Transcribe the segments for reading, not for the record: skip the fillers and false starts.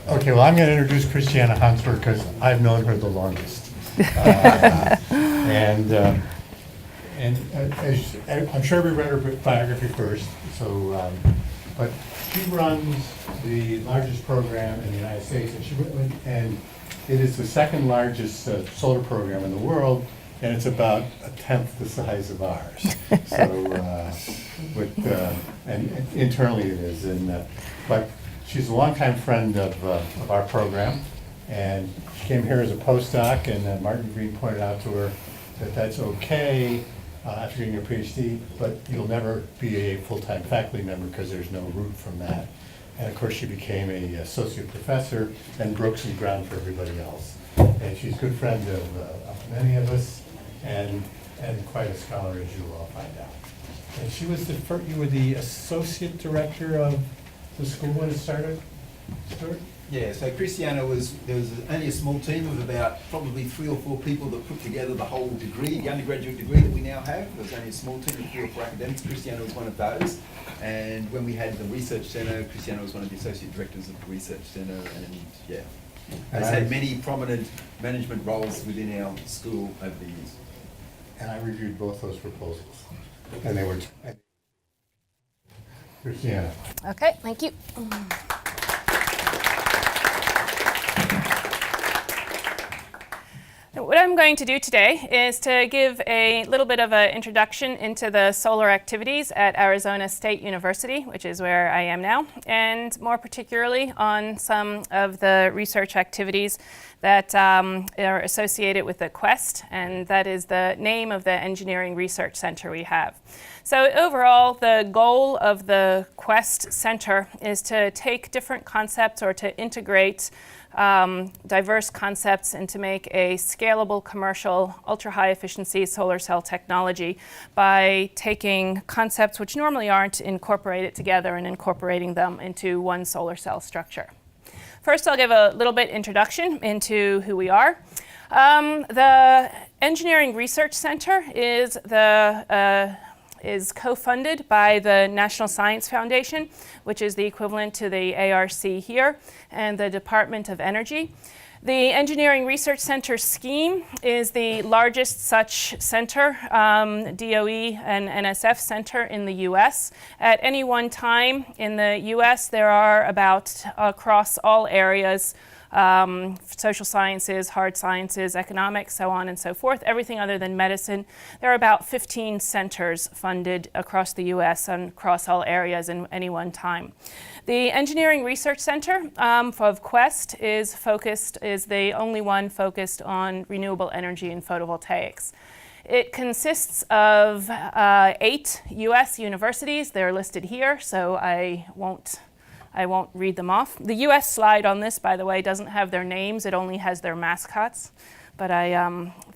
Okay, well, I'm going to introduce Christiana Honsberg because I've known her the longest. I'm sure we read her biography first, so, but she runs the largest program in the United States, and it is the second largest solar program in the world, and it's about a tenth the size of ours. So, and internally it is, but she's a longtime friend of our program, and she came here as a postdoc, and Martin Green pointed out to her that that's okay after getting your PhD, but you'll never be a full-time faculty member because there's no route from that. And of course, she became an associate professor and broke some ground for everybody else. And she's a good friend of many of us, and quite a scholar, as you will all find out. And she was you were the associate director of the school when it started, Stuart? Yeah, so Christiana there was only a small team of about probably 3 or 4 people that put together the whole degree, the undergraduate degree that we now have. There was only a small team of 3 or 4 academics. Christiana was one of those. And when we had the research centre, Christiana was one of the associate directors of the research centre, and yeah, has had many prominent management roles within our school over the years. And I reviewed both those proposals, and they were Christiana. Okay, thank you. What I'm going to do today is to give a little bit of an introduction into the solar activities at Arizona State University, which is where I am now, and more particularly on some of the research activities that are associated with the QESST, and that is the name of the engineering research center we have. So overall, the goal of the QESST Center is to take different concepts or to integrate diverse concepts and to make a scalable, commercial, ultra-high efficiency solar cell technology by taking concepts which normally aren't incorporated together and incorporating them into one solar cell structure. First, I'll give a little bit introduction into who we are. The Engineering Research Center is co-funded by the National Science Foundation, which is the equivalent to the ARC here, and the Department of Energy. The Engineering Research Center scheme is the largest such center, DOE and NSF center in the US. At any one time in the US, there are about, across all areas, social sciences, hard sciences, economics, so on and so forth, everything other than medicine. There are about 15 centers funded across the US and across all areas in any one time. The Engineering Research Center of QESST is the only one focused on renewable energy and photovoltaics. It consists of 8 US universities. They're listed here, so I won't read them off. The US slide on this, by the way, doesn't have their names. It only has their mascots. But I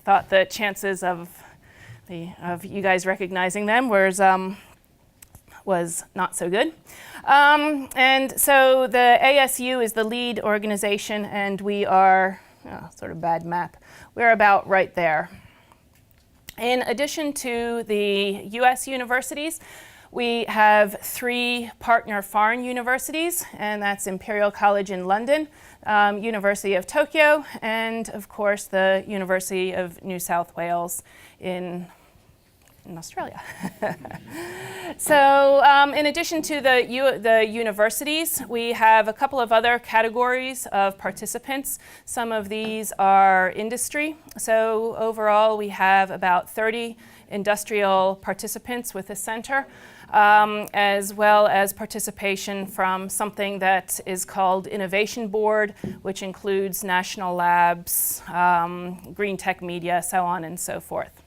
thought the chances of you guys recognizing them was not so good. And so the ASU is the lead organization, and we are, sort of bad map, we're about right there. In addition to the US universities, we have 3 partner foreign universities, and that's Imperial College in London, University of Tokyo, and of course the University of New South Wales in Australia. So in addition to the universities, we have a couple of other categories of participants. Some of these are industry. So overall, we have about 30 industrial participants with the center, as well as participation from something that is called Innovation Board, which includes national labs, green tech media, so on and so forth.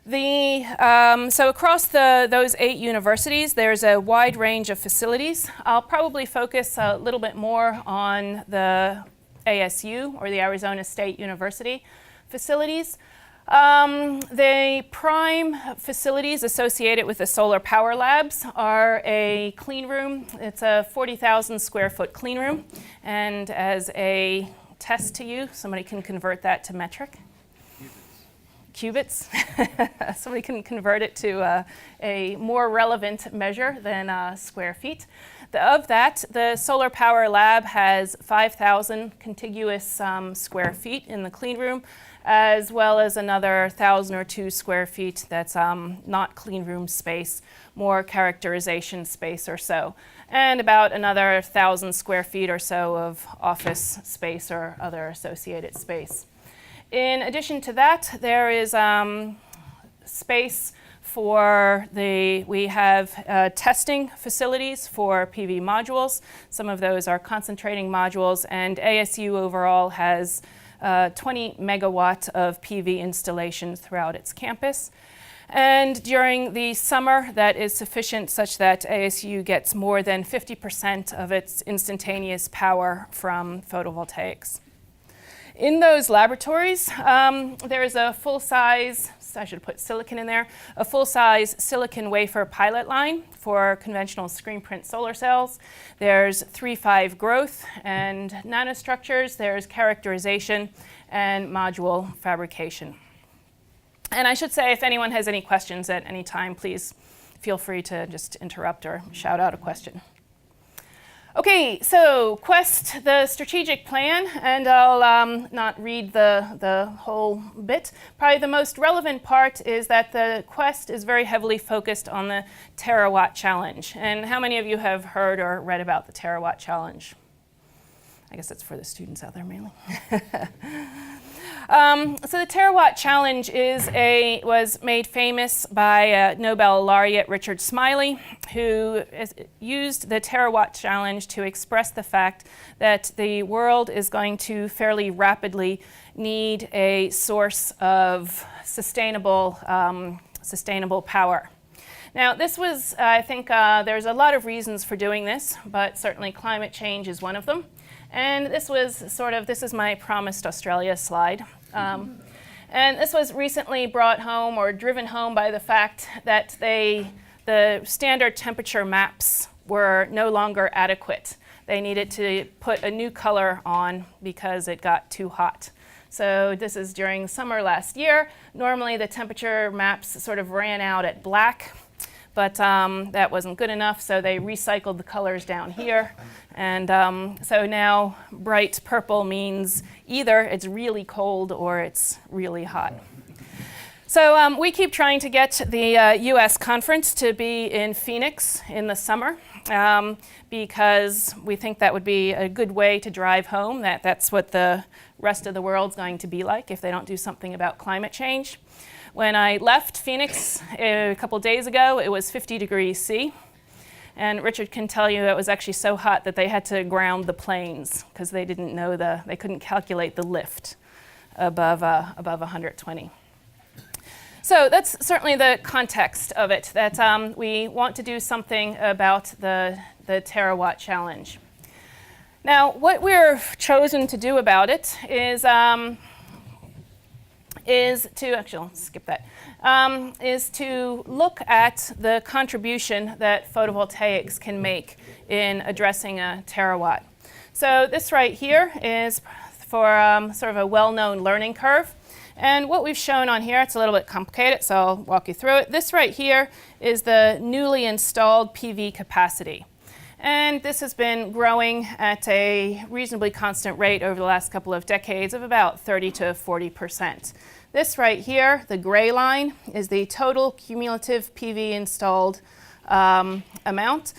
So across those 8 universities, there's a wide range of facilities. I'll probably focus a little bit more on the ASU, or the Arizona State University facilities. The prime facilities associated with the solar power labs are a clean room. It's a 40,000 square foot clean room. And as a test to you, somebody can convert that to metric. Cubits. Somebody can convert it to a more relevant measure than square feet. Of that, the Solar Power Lab has 5,000 contiguous square feet in the clean room, as well as another 1,000 or 2 square feet that's not clean room space, more characterization space or so, and about another 1,000 square feet or so of office space or other associated space. In addition to that, there is space for we have testing facilities for PV modules. Some of those are concentrating modules, and ASU overall has 20 megawatt of PV installations throughout its campus. And during the summer, that is sufficient such that ASU gets more than 50% of its instantaneous power from photovoltaics. In those laboratories, there is a full-size, I should put silicon in there, a full-size silicon wafer pilot line for conventional screen print solar cells. There's 3-5 growth and nanostructures. There's characterization and module fabrication. And I should say, if anyone has any questions at any time, please feel free to just interrupt or shout out a question. Okay, so QESST, the strategic plan, and I'll not read the whole bit. Probably the most relevant part is that the QESST is very heavily focused on the terawatt challenge. And how many of you have heard or read about the terawatt challenge? I guess that's for the students out there mainly. So the terawatt challenge was made famous by Nobel laureate Richard Smiley, who used the terawatt challenge to express the fact that the world is going to fairly rapidly need a source of sustainable power. Now, this was, I think, there's a lot of reasons for doing this, but certainly climate change is one of them. And this was this is my promised Australia slide. And this was recently brought home or driven home by the fact that the standard temperature maps were no longer adequate. They needed to put a new color on because it got too hot. So this is during summer last year. Normally the temperature maps sort of ran out at black, but that wasn't good enough, so they recycled the colors down here. And so now bright purple means either it's really cold or it's really hot. So we keep trying to get the US conference to be in Phoenix in the summer because we think that would be a good way to drive home that that's what the rest of the world's going to be like if they don't do something about climate change. When I left Phoenix a couple days ago, it was 50 degrees C. And Richard can tell you it was actually so hot that they had to ground the planes because they didn't know they couldn't calculate the lift above 120. So that's certainly the context of it, that we want to do something about the terawatt challenge. Now, what we're chosen to do about it is to look at the contribution that photovoltaics can make in addressing a terawatt. So this right here is for sort of a well-known learning curve. And what we've shown on here, it's a little bit complicated, so I'll walk you through it. This right here is the newly installed PV capacity. And this has been growing at a reasonably constant rate over the last couple of decades of about 30 to 40%. This right here, the gray line, is the total cumulative PV installed amount.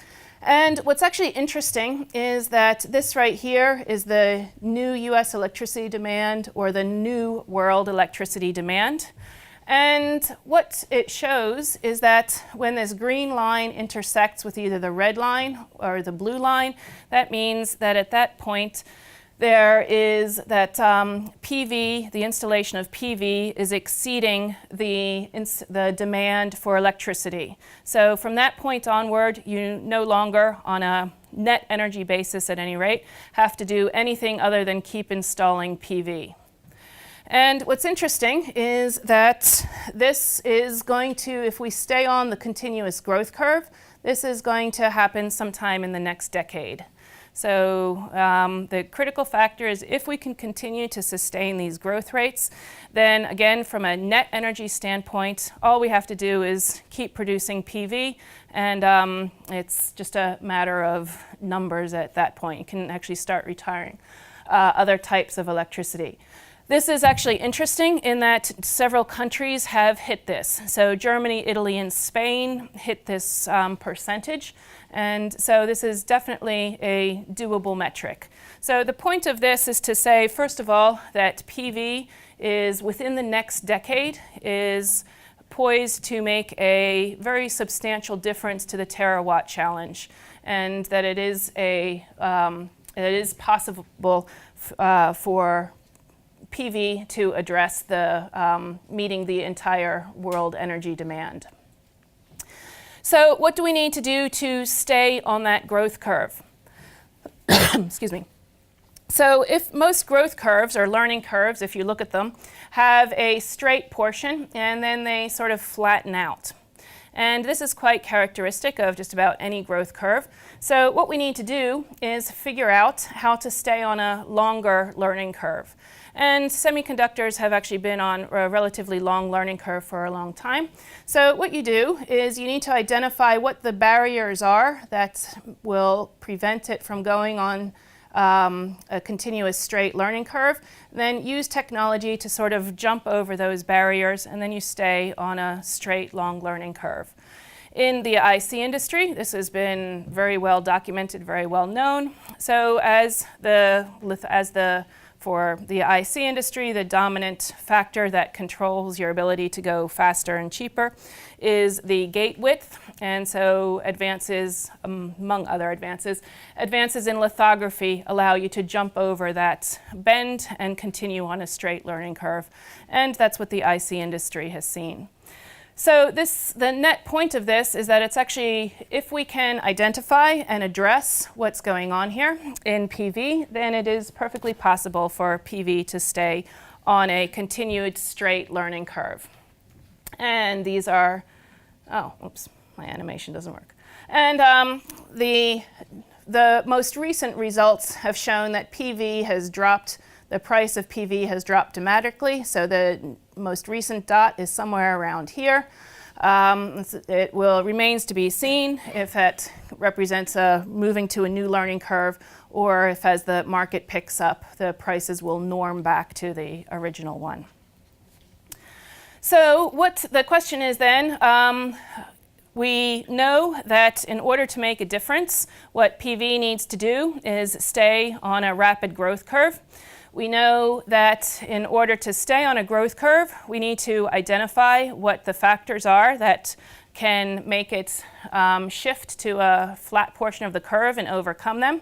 And what's actually interesting is that this right here is the new US electricity demand, or the new world electricity demand. And what it shows is that when this green line intersects with either the red line or the blue line, that means that at that point there is that PV, the installation of PV, is exceeding the demand for electricity. So from that point onward, you no longer, on a net energy basis at any rate, have to do anything other than keep installing PV. And what's interesting is that this is going to, if we stay on the continuous growth curve, this is going to happen sometime in the next decade. So the critical factor is if we can continue to sustain these growth rates, then again, from a net energy standpoint, all we have to do is keep producing PV, and it's just a matter of numbers at that point. You can actually start retiring other types of electricity. This is actually interesting in that several countries have hit this. So Germany, Italy, and Spain hit this percentage. And so this is definitely a doable metric. So the point of this is to say, first of all, that PV is within the next decade is poised to make a very substantial difference to the terawatt challenge, and that it is possible for PV to address the meeting the entire world energy demand. So what do we need to do to stay on that growth curve? Excuse me. So if most growth curves or learning curves, if you look at them, have a straight portion and then they sort of flatten out. And this is quite characteristic of just about any growth curve. So what we need to do is figure out how to stay on a longer learning curve. And semiconductors have actually been on a relatively long learning curve for a long time. So what you do is you need to identify what the barriers are that will prevent it from going on a continuous straight learning curve, then use technology to sort of jump over those barriers, and then you stay on a straight long learning curve. In the IC industry, this has been very well documented, very well known. So for the IC industry, the dominant factor that controls your ability to go faster and cheaper is the gate width. And so advances, among other advances in lithography allow you to jump over that bend and continue on a straight learning curve. And that's what the IC industry has seen. So the net point of this is that it's actually, if we can identify and address what's going on here in PV, then it is perfectly possible for PV to stay on a continued straight learning curve. And these are, oh, oops, my animation doesn't work. And the most recent results have shown that the price of PV has dropped dramatically. So the most recent dot is somewhere around here. It remains to be seen if that represents moving to a new learning curve, or if as the market picks up, the prices will norm back to the original one. So what the question is then, we know that in order to make a difference, what PV needs to do is stay on a rapid growth curve. We know that in order to stay on a growth curve, we need to identify what the factors are that can make it shift to a flat portion of the curve and overcome them.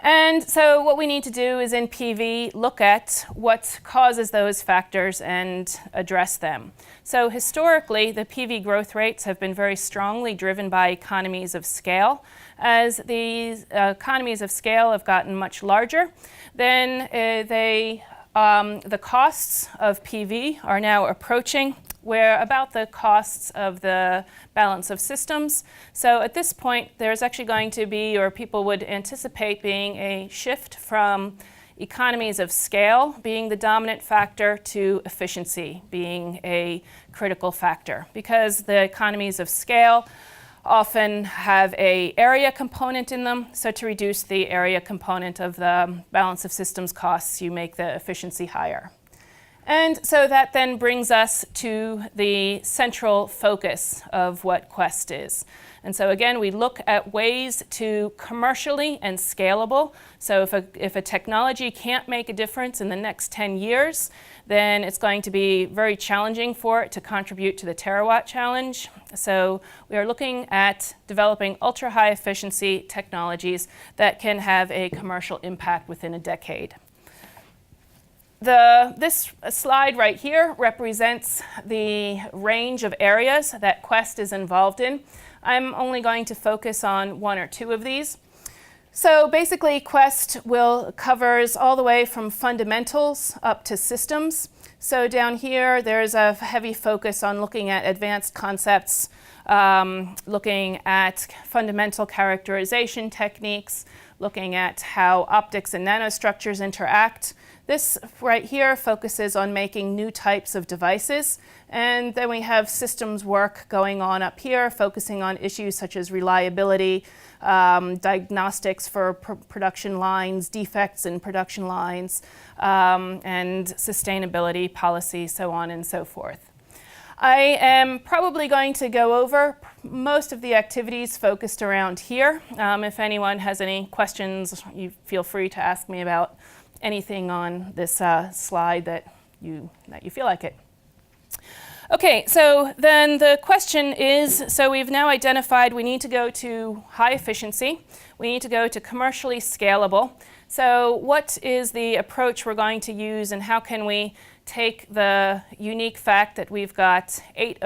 And so what we need to do is in PV look at what causes those factors and address them. So historically, the PV growth rates have been very strongly driven by economies of scale. As these economies of scale have gotten much larger, then the costs of PV are now approaching about the costs of the balance of systems. So at this point, there's actually going to be, or people would anticipate being, a shift from economies of scale being the dominant factor to efficiency being a critical factor, because the economies of scale often have an area component in them. So to reduce the area component of the balance of systems costs, you make the efficiency higher. And so that then brings us to the central focus of what QESST is. And so again, we look at ways to commercially and scalable. So if a technology can't make a difference in the next 10 years, then it's going to be very challenging for it to contribute to the terawatt challenge. So we are looking at developing ultra-high efficiency technologies that can have a commercial impact within a decade. This slide right here represents the range of areas that QESST is involved in. I'm only going to focus on one or two of these. So basically, QESST covers all the way from fundamentals up to systems. So down here, there's a heavy focus on looking at advanced concepts, looking at fundamental characterization techniques, looking at how optics and nanostructures interact. This right here focuses on making new types of devices. And then we have systems work going on up here, focusing on issues such as reliability, diagnostics for production lines, defects in production lines, and sustainability policy, so on and so forth. I am probably going to go over most of the activities focused around here. If anyone has any questions, you feel free to ask me about anything on this slide that you feel like it. Okay, so then the question is, so we've now identified we need to go to high efficiency. We need to go to commercially scalable. So what is the approach we're going to use, and how can we take the unique fact that we've got eight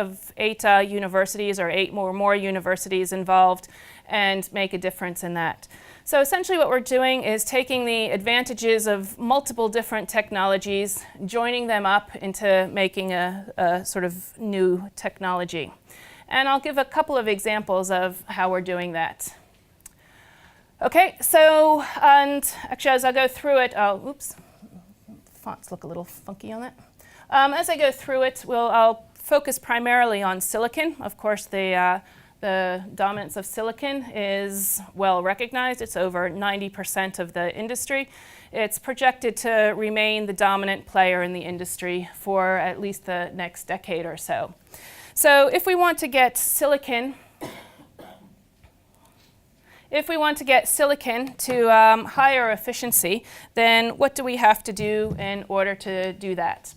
universities or eight or more universities involved and make a difference in that? So essentially what we're doing is taking the advantages of multiple different technologies, joining them up into making a sort of new technology. And I'll give a couple of examples of how we're doing that. Okay, so, and actually as I go through it, oops, fonts look a little funky on that. As I go through it, I'll focus primarily on silicon. Of course, the dominance of silicon is well recognized. It's over 90% of the industry. It's projected to remain the dominant player in the industry for at least the next decade or so. So if we want to get silicon to higher efficiency, then what do we have to do in order to do that?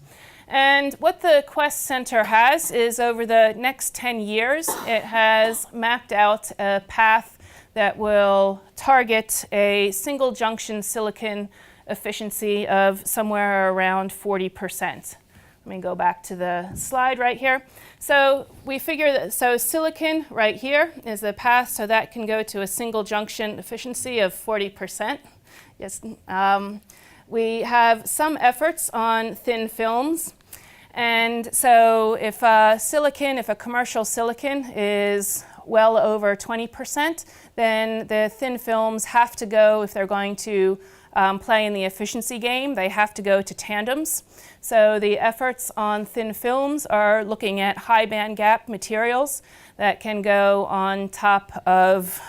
And what the QESST Center has is, over the next 10 years, it has mapped out a path that will target a single junction silicon efficiency of somewhere around 40%. Let me go back to the slide right here. So we figure that, so silicon right here is the path, so that can go to a single junction efficiency of 40%. Yes. We have some efforts on thin films. And so if a commercial silicon is well over 20%, then the thin films have to go, if they're going to play in the efficiency game, they have to go to tandems. So the efforts on thin films are looking at high band gap materials that can go on top of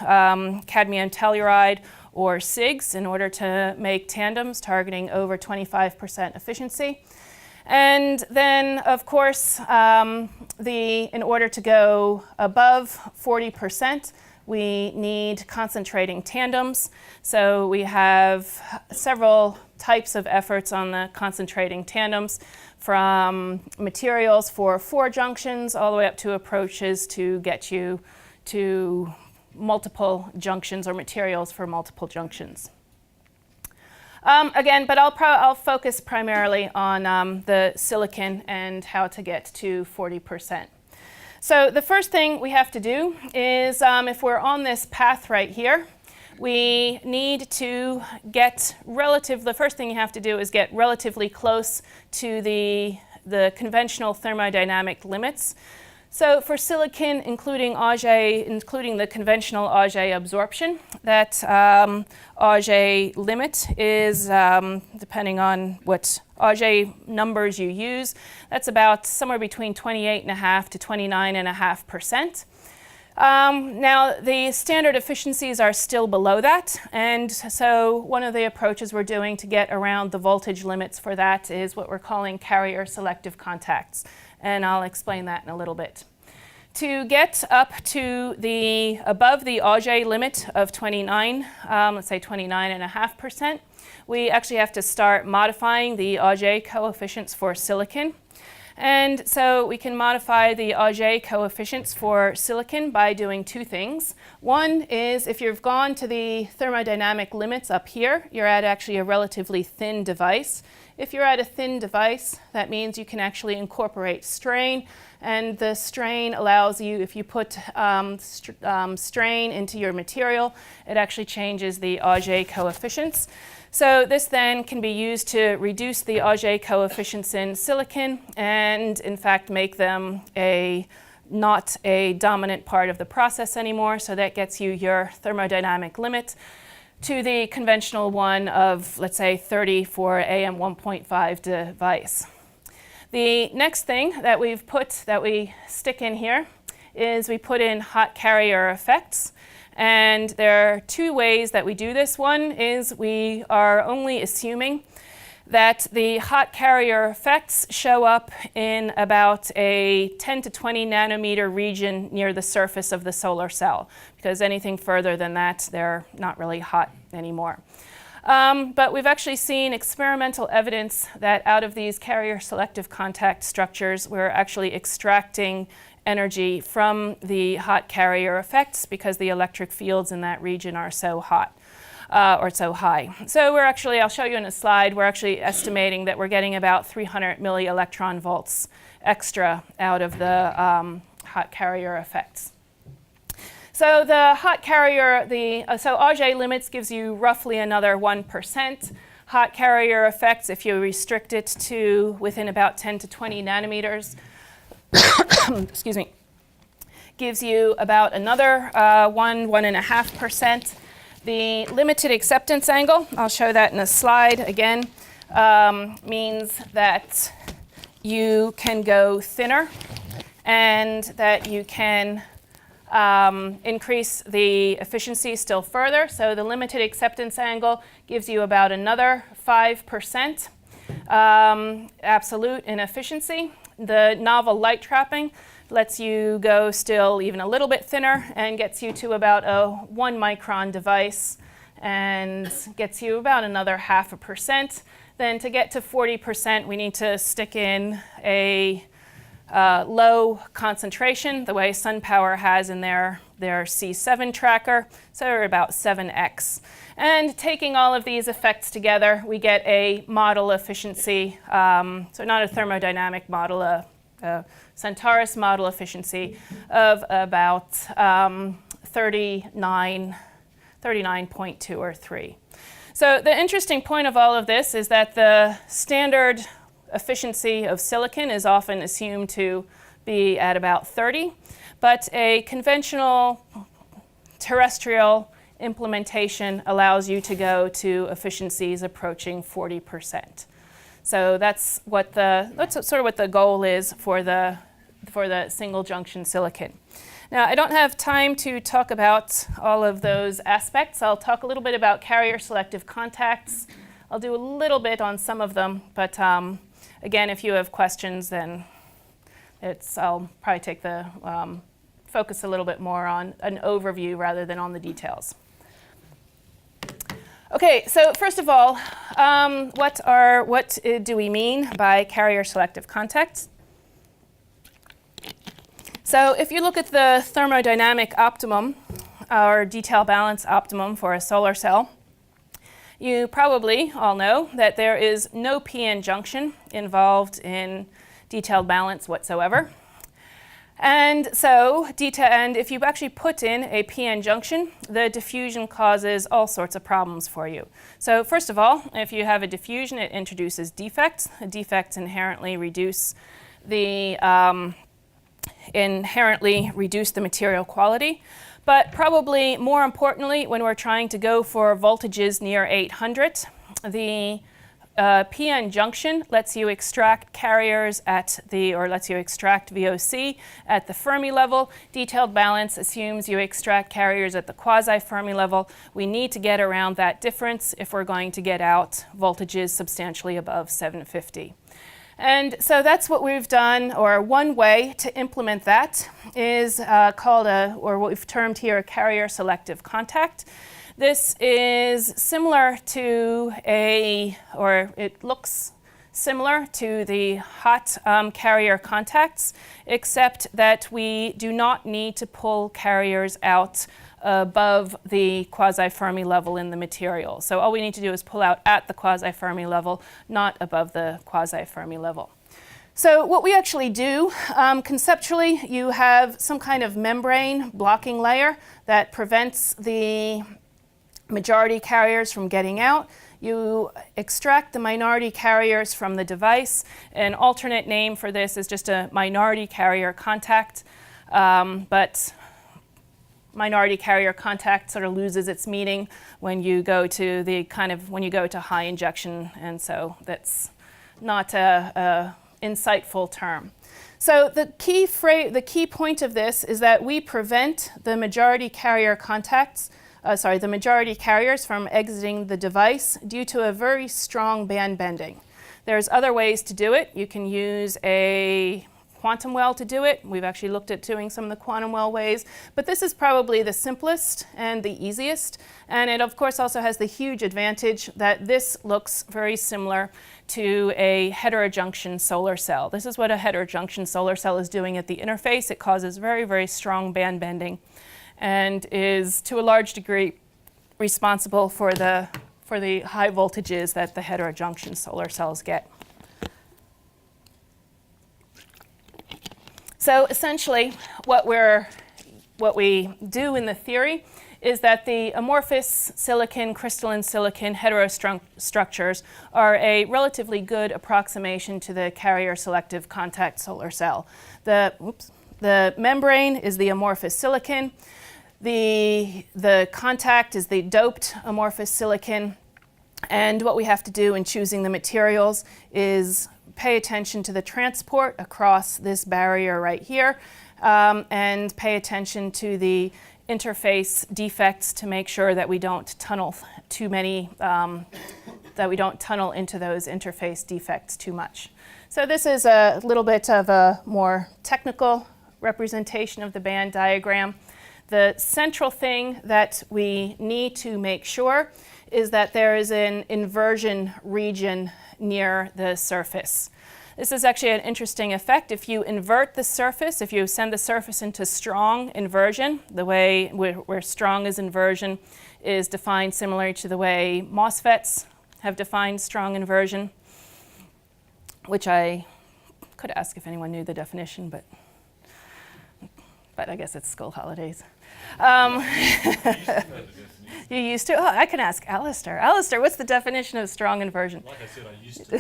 cadmium telluride or SIGs in order to make tandems targeting over 25% efficiency. And then, of course, in order to go above 40%, we need concentrating tandems. So we have several types of efforts on the concentrating tandems, from materials for 4 junctions all the way up to approaches to get you to multiple junctions or materials for multiple junctions. Again, but I'll focus primarily on the silicon and how to get to 40%. So the first thing we have to do is, if we're on this path right here, we need to get the first thing you have to do is get relatively close to the conventional thermodynamic limits. So for silicon, including the conventional Auger absorption, that Auger limit is, depending on what Auger numbers you use, that's about somewhere between 28.5% to 29.5%. Now, the standard efficiencies are still below that, and so one of the approaches we're doing to get around the voltage limits for that is what we're calling Carrier-Selective Contacts, and I'll explain that in a little bit. To get up to above the Auger limit of 29, let's say 29.5%, we actually have to start modifying the Auger coefficients for silicon. And so we can modify the Auger coefficients for silicon by doing 2 things. One is, if you've gone to the thermodynamic limits up here, you're at actually a relatively thin device. If you're at a thin device, that means you can actually incorporate strain, and the strain allows you, if you put strain into your material, it actually changes the Auger coefficients. So this then can be used to reduce the Auger coefficients in silicon and, in fact, make them not a dominant part of the process anymore. So that gets you your thermodynamic limit. to the conventional one of, let's say, 30 for AM1.5 device. The next thing that we stick in here is we put in hot carrier effects. And there are two ways that we do this. One is we are only assuming that the hot carrier effects show up in about a 10 to 20 nanometer region near the surface of the solar cell, because anything further than that, they're not really hot anymore. But we've actually seen experimental evidence that out of these carrier-selective contact structures, we're actually extracting energy from the hot carrier effects because the electric fields in that region are so hot. Or so high. So we're actually, I'll show you in a slide, we're actually estimating that we're getting about 300 milli-electron volts extra out of the hot carrier effects. So the hot carrier, so Auger limits gives you roughly another 1%. Hot carrier effects, if you restrict it to within about 10 to 20 nanometers, excuse me, gives you about another 1.5%. The limited acceptance angle, I'll show that in a slide again, means that you can go thinner and that you can increase the efficiency still further. So the limited acceptance angle gives you about another 5% absolute in efficiency. The novel light trapping lets you go still even a little bit thinner and gets you to about a 1 micron device and gets you about another 0.5%. Then to get to 40%, we need to stick in a low concentration, the way SunPower has in their C7 tracker, so we're about 7x. And taking all of these effects together, we get a model efficiency, so not a thermodynamic model, a Centaurus model efficiency of about 39.2 or 3. So the interesting point of all of this is that the standard efficiency of silicon is often assumed to be at about 30, but a conventional terrestrial implementation allows you to go to efficiencies approaching 40%. So that's sort of what the goal is for the single junction silicon. Now, I don't have time to talk about all of those aspects. I'll talk a little bit about carrier-selective contacts. I'll do a little bit on some of them, but again, if you have questions, then I'll probably take the focus a little bit more on an overview rather than on the details. Okay, so first of all, what do we mean by carrier-selective contacts? So if you look at the thermodynamic optimum, or detail balance optimum for a solar cell, you probably all know that there is no p-n junction involved in detailed balance whatsoever. And so, and if you actually put in a p-n junction, the diffusion causes all sorts of problems for you. So first of all, if you have a diffusion, it introduces defects. Defects inherently reduce the material quality. But probably more importantly, when we're trying to go for voltages near 800, the p-n junction lets you extract carriers lets you extract VOC at the Fermi level. Detailed balance assumes you extract carriers at the quasi-Fermi level. We need to get around that difference if we're going to get out voltages substantially above 750. And so that's what we've done, or one way to implement that is called or what we've termed here a carrier-selective contact. This is similar to it looks similar to the hot carrier contacts, except that we do not need to pull carriers out above the quasi-Fermi level in the material. So all we need to do is pull out at the quasi-Fermi level, not above the quasi-Fermi level. So what we actually do, conceptually, you have some kind of membrane blocking layer that prevents the majority carriers from getting out. You extract the minority carriers from the device. An alternate name for this is just a minority carrier contact, but minority carrier contact sort of loses its meaning when you go to when you go to high injection, and so that's not a insightful term. So the key point of this is that we prevent the majority carrier the majority carriers from exiting the device due to a very strong band bending. There's other ways to do it. You can use a quantum well to do it. We've actually looked at doing some of the quantum well ways, but this is probably the simplest and the easiest. And it of course also has the huge advantage that this looks very similar to a heterojunction solar cell. This is what a heterojunction solar cell is doing at the interface. It causes very, very strong band bending and is to a large degree responsible for the high voltages that the heterojunction solar cells get. So essentially, what we do in the theory is that the amorphous silicon, crystalline silicon heterostructures are a relatively good approximation to the carrier-selective contact solar cell. The membrane is the amorphous silicon. The contact is the doped amorphous silicon. And what we have to do in choosing the materials is pay attention to the transport across this barrier right here, and pay attention to the interface defects to make sure that we don't tunnel too many, that we don't tunnel into those interface defects too much. So this is a little bit of a more technical representation of the band diagram. The central thing that we need to make sure is that there is an inversion region near the surface. This is actually an interesting effect. If you invert the surface, if you send the surface into strong inversion, the way where strong is inversion is defined similarly to the way MOSFETs have defined strong inversion, which I could ask if anyone knew the definition, but I guess it's school holidays. You used to? Oh, I can ask Alistair. Alistair, what's the definition of strong inversion? Like I said, I used to.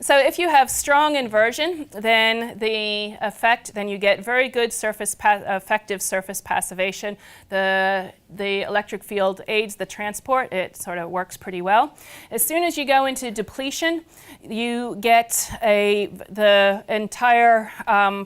So if you have strong inversion, then then you get very good effective surface passivation. The electric field aids the transport. It sort of works pretty well. As soon as you go into depletion, you get the entire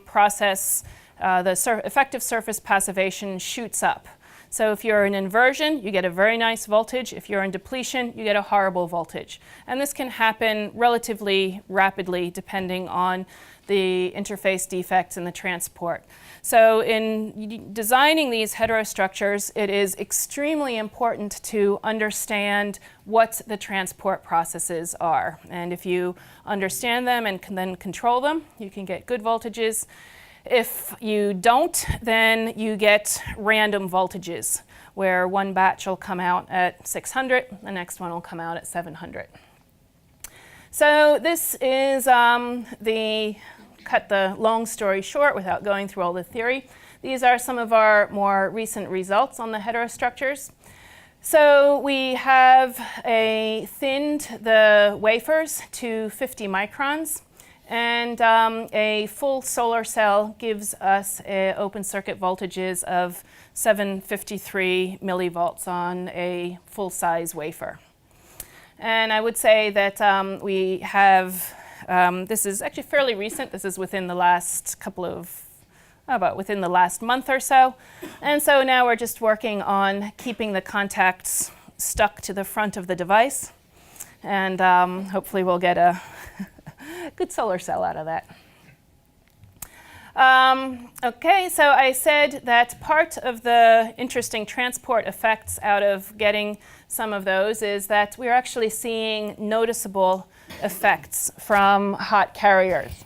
process, effective surface passivation shoots up. So if you're in inversion, you get a very nice voltage. If you're in depletion, you get a horrible voltage. And this can happen relatively rapidly depending on the interface defects in the transport. So in designing these heterostructures, it is extremely important to understand what the transport processes are. And if you understand them and can then control them, you can get good voltages. If you don't, then you get random voltages, where one batch will come out at 600, the next one will come out at 700. So this is cut the long story short without going through all the theory. These are some of our more recent results on the heterostructures. So we have thinned the wafers to 50 microns. And a full solar cell gives us open circuit voltages of 753 millivolts on a full-size wafer. And I would say that we have, this is actually fairly recent. This is within the last within the last month or so. And so now we're just working on keeping the contacts stuck to the front of the device. And hopefully we'll get a good solar cell out of that. Okay, so I said that part of the interesting transport effects out of getting some of those is that we're actually seeing noticeable effects from hot carriers.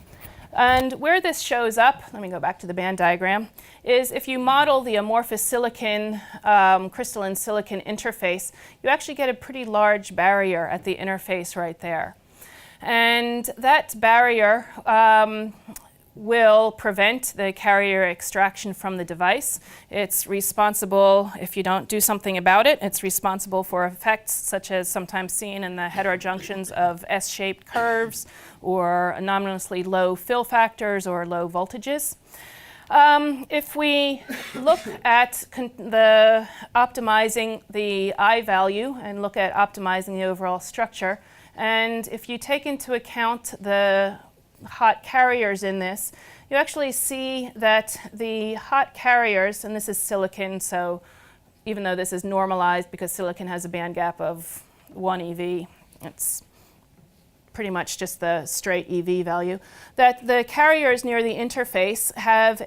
And where this shows up, let me go back to the band diagram, is if you model the amorphous silicon, crystalline silicon interface, you actually get a pretty large barrier at the interface right there. And that barrier will prevent the carrier extraction from the device. It's responsible, if you don't do something about it, it's responsible for effects such as sometimes seen in the heterojunctions of S-shaped curves or anomalously low fill factors or low voltages. If we look at the optimizing the I value and look at optimizing the overall structure, and if you take into account the hot carriers in this, you actually see that the hot carriers, and this is silicon, so even though this is normalized because silicon has a band gap of 1 eV, it's pretty much just the straight EV value, that the carriers near the interface have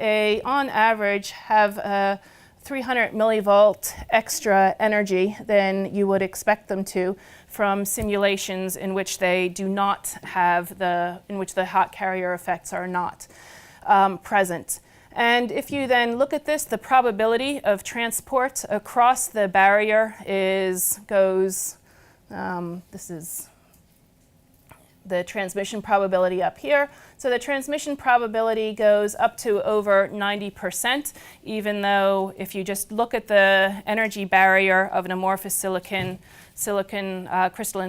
on average, have a 300 millivolt extra energy than you would expect them to from simulations in which they do not have in which the hot carrier effects are not present. And if you then look at this, the probability of transport across the barrier goes, this is the transmission probability up here. So the transmission probability goes up to over 90%, even though if you just look at the energy barrier of an amorphous crystalline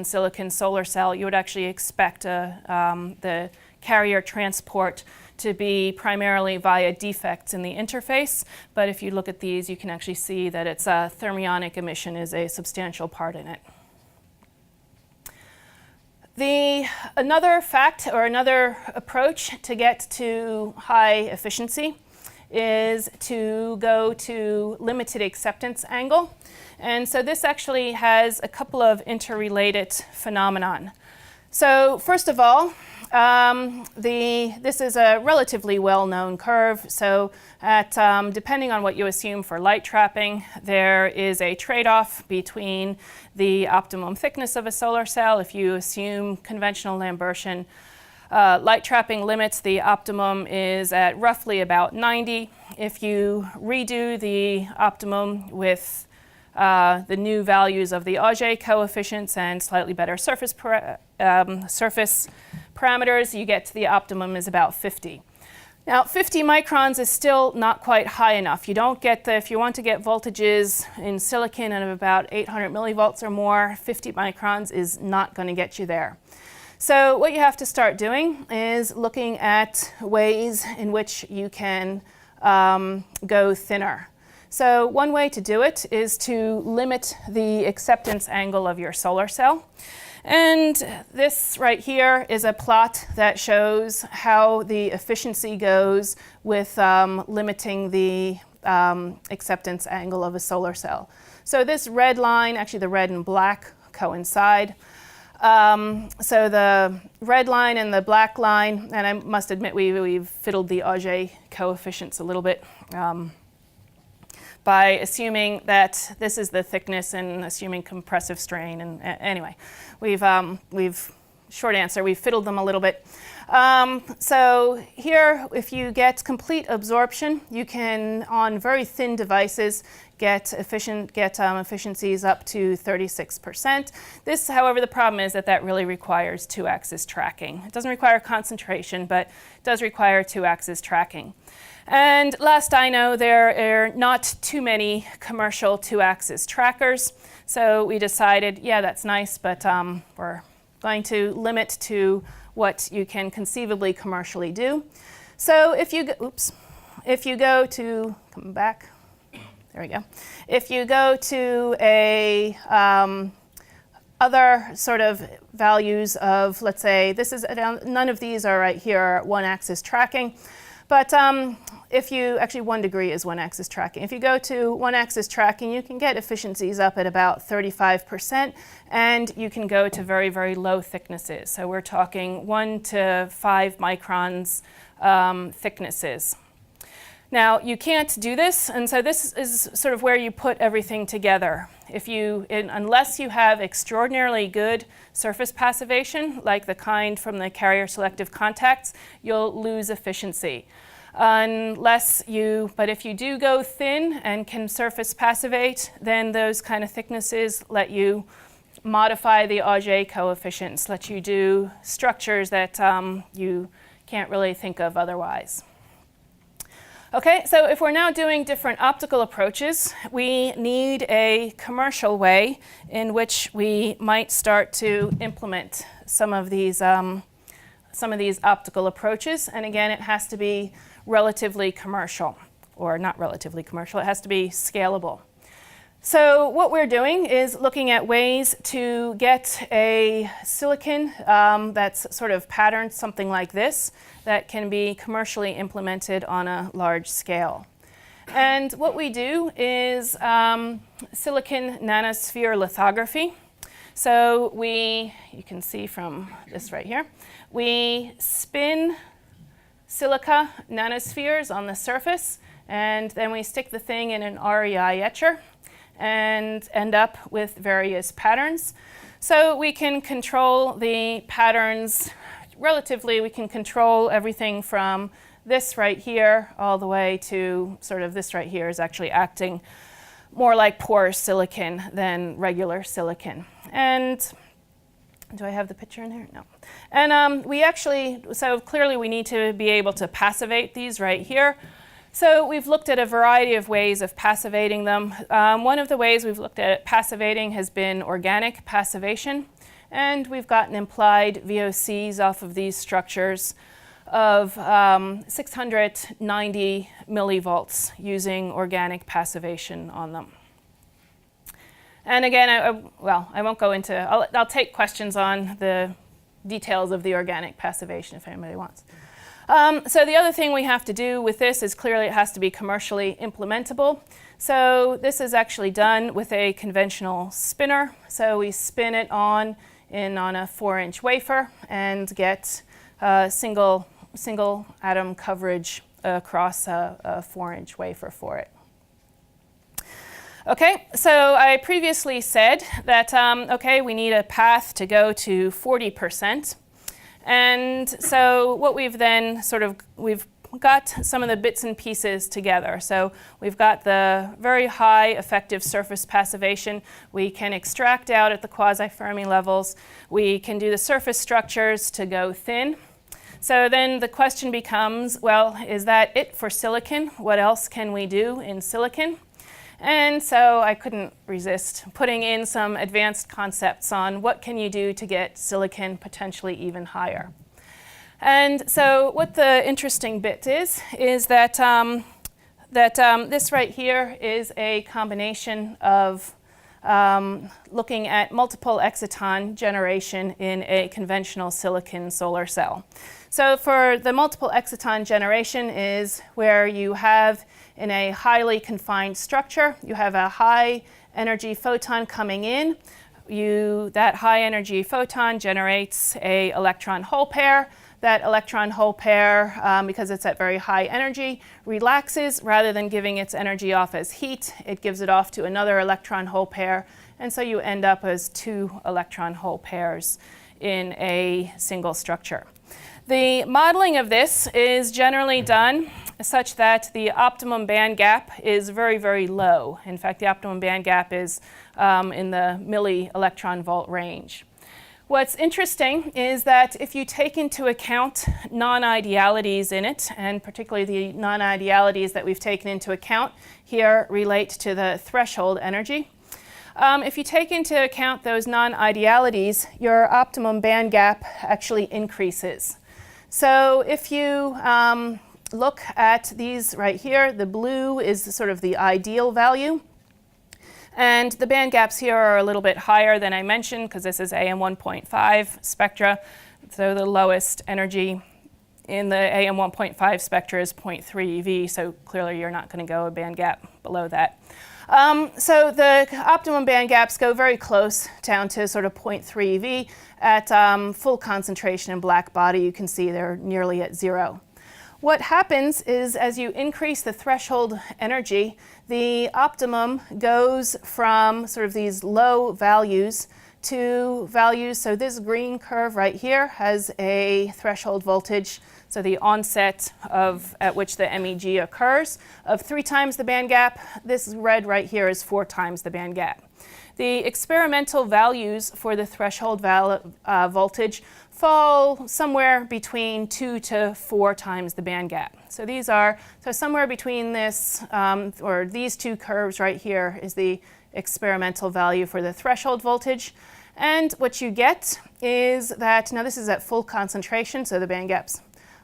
silicon solar cell, you would actually expect the carrier transport to be primarily via defects in the interface. But if you look at these, you can actually see that its thermionic emission is a substantial part in it. Another fact or another approach to get to high efficiency is to go to limited acceptance angle. And so this actually has a couple of interrelated phenomenon. So first of all, this is a relatively well-known curve. So depending on what you assume for light trapping, there is a trade-off between the optimum thickness of a solar cell. If you assume conventional Lambertian light trapping limits, the optimum is at roughly about 90. If you redo the optimum with the new values of the Auger coefficients and slightly better surface parameters, you get to the optimum is about 50. Now, 50 microns is still not quite high enough. You don't get if you want to get voltages in silicon of about 800 millivolts or more, 50 microns is not going to get you there. So what you have to start doing is looking at ways in which you can go thinner. So one way to do it is to limit the acceptance angle of your solar cell. And this right here is a plot that shows how the efficiency goes with limiting the acceptance angle of a solar cell. So this red line, actually the red and black coincide. So the red line and the black line, and I must admit we've fiddled the Auger coefficients a little bit by assuming that this is the thickness and assuming compressive strain. And anyway, short answer, we've fiddled them a little bit. So here, if you get complete absorption, you can, on very thin devices, get efficiencies up to 36%. This, however, the problem is that really requires 2-axis tracking. It doesn't require concentration, but it does require 2-axis tracking. And last I know, there are not too many commercial 2-axis trackers. So we decided, yeah, that's nice, but we're going to limit to what you can conceivably commercially do. So if you go to, come back, there we go. If you go to other sort of values of, let's say, none of these are right here, 1-axis tracking. But if you, actually 1 degree is 1-axis tracking. If you go to 1-axis tracking, you can get efficiencies up at about 35%, and you can go to very, very low thicknesses. So we're talking 1 to 5 microns thicknesses. Now, you can't do this, and so this is sort of where you put everything together. Unless you have extraordinarily good surface passivation, like the kind from the Carrier-Selective Contacts, you'll lose efficiency. But if you do go thin and can surface passivate, then those kind of thicknesses let you modify the Auger coefficients, let you do structures that you can't really think of otherwise. Okay, so if we're now doing different optical approaches, we need a commercial way in which we might start to implement some of these optical approaches. And again, it has to be relatively commercial, or not relatively commercial, it has to be scalable. So what we're doing is looking at ways to get a silicon that's sort of patterned something like this that can be commercially implemented on a large scale. And what we do is silicon nanosphere lithography. So you can see from this right here, we spin silica nanospheres on the surface, and then we stick the thing in an REI etcher and end up with various patterns. So we can control the patterns relatively. We can control everything from this right here all the way to sort of this right here is actually acting more like porous silicon than regular silicon. And do I have the picture in here? No. And so clearly we need to be able to passivate these right here. So we've looked at a variety of ways of passivating them. One of the ways we've looked at passivating has been organic passivation. And we've gotten implied VOCs off of these structures of 690 millivolts using organic passivation on them. And again, I won't go into, I'll take questions on the details of the organic passivation if anybody wants. So the other thing we have to do with this is clearly it has to be commercially implementable. So this is actually done with a conventional spinner. So we spin it on a 4-inch wafer and get single atom coverage across a 4-inch wafer for it. Okay, so I previously said that, we need a path to go to 40%. And so what we've then we've got some of the bits and pieces together. So we've got the very high effective surface passivation. We can extract out at the quasi-Fermi levels. We can do the surface structures to go thin. So then the question becomes, well, is that it for silicon? What else can we do in silicon? And so I couldn't resist putting in some advanced concepts on what can you do to get silicon potentially even higher. And so what the interesting bit is that, this right here is a combination of looking at multiple exciton generation in a conventional silicon solar cell. So for the multiple exciton generation is where you have in a highly confined structure, you have a high energy photon coming in. That high energy photon generates a electron hole pair. That electron hole pair, because it's at very high energy, relaxes rather than giving its energy off as heat. It gives it off to another electron hole pair, and so you end up as 2 electron hole pairs in a single structure. The modeling of this is generally done such that the optimum band gap is very, very low. In fact, the optimum band gap is in the milli-electron volt range. What's interesting is that if you take into account non-idealities in it, and particularly the non-idealities that we've taken into account here relate to the threshold energy. If you take into account those non-idealities, your optimum band gap actually increases. So if you look at these right here, the blue is sort of the ideal value. And the band gaps here are a little bit higher than I mentioned because this is AM 1.5 spectra. So the lowest energy in the AM 1.5 spectra is 0.3 eV, so clearly you're not going to go a band gap below that. So the optimum band gaps go very close down to sort of 0.3 eV. At full concentration in black body, you can see they're nearly at 0. What happens is as you increase the threshold energy, the optimum goes from sort of these low values to values. So this green curve right here has a threshold voltage, so the onset at which the MEG occurs, of 3 times the band gap. This red right here is 4 times the band gap. The experimental values for the threshold voltage fall somewhere between 2 to 4 times the band gap. So these are, somewhere between this, or these 2 curves right here is the experimental value for the threshold voltage. And what you get is that, now this is at full concentration, so the band gap's